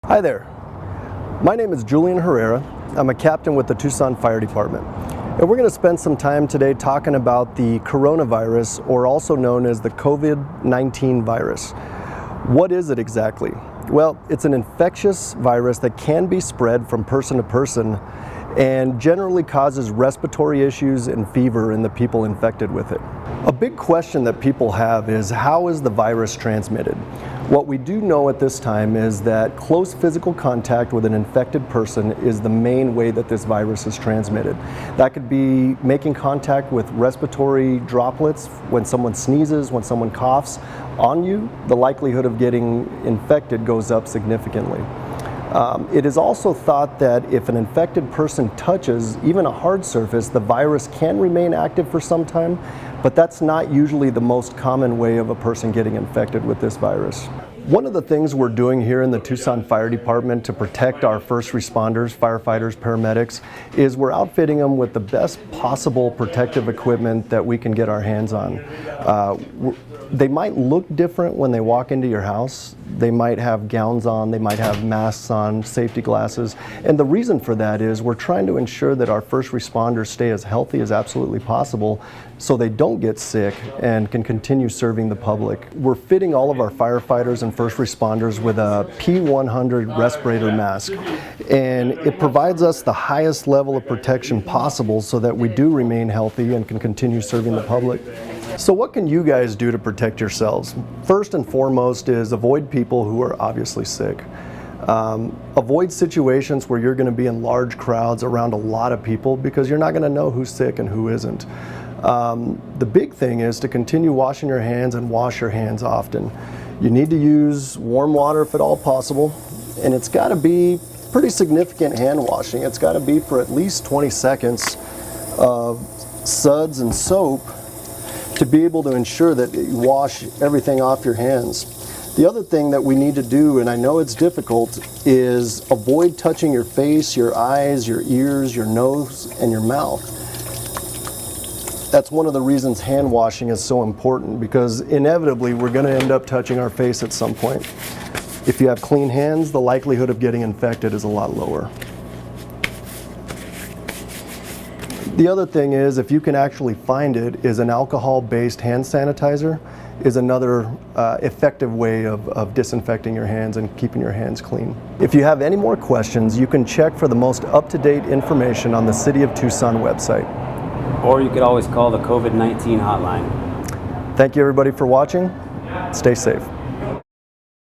Hi there, my name is Julian Herrera. I'm a captain with the Tucson Fire Department. And we're going to spend some time today talking about the coronavirus, or also known as the COVID-19 virus. What is it exactly? Well, it's an infectious virus that can be spread from person to person and generally causes respiratory issues and fever in the people infected with it. A big question that people have is, how is the virus transmitted? What we do know at this time is that close physical contact with an infected person is the main way that this virus is transmitted. That could be making contact with respiratory droplets. When someone sneezes, when someone coughs on you, the likelihood of getting infected goes up significantly. It is also thought that if an infected person touches even a hard surface, the virus can remain active for some time, but that's not usually the most common way of a person getting infected with this virus. One of the things we're doing here in the Tucson Fire Department to protect our first responders, firefighters, paramedics, is we're outfitting them with the best possible protective equipment that we can get our hands on. They might look different when they walk into your house. They might have gowns on, they might have masks on, safety glasses. And the reason for that is we're trying to ensure that our first responders stay as healthy as absolutely possible so they don't get sick and can continue serving the public. We're fitting all of our firefighters and first responders with a P100 respirator mask. And it provides us the highest level of protection possible so that we do remain healthy and can continue serving the public. So what can you guys do to protect yourselves? First and foremost is avoid people who are obviously sick. Avoid situations where you're going to be in large crowds around a lot of people, because you're not going to know who's sick and who isn't. The big thing is to continue washing your hands and wash your hands often. You need to use warm water if at all possible, and it's got to be pretty significant hand washing. It's got to be for at least 20 seconds of suds and soap to be able to ensure that you wash everything off your hands. The other thing that we need to do, and I know it's difficult, is avoid touching your face, your eyes, your ears, your nose, and your mouth. That's one of the reasons hand washing is so important, because inevitably we're going to end up touching our face at some point. If you have clean hands, the likelihood of getting infected is a lot lower. The other thing is, if you can actually find it, is an alcohol-based hand sanitizer is another effective way of disinfecting your hands and keeping your hands clean. If you have any more questions, you can check for the most up-to-date information on the City of Tucson website. Or you could always call the COVID-19 hotline. Thank you everybody for watching. Stay safe.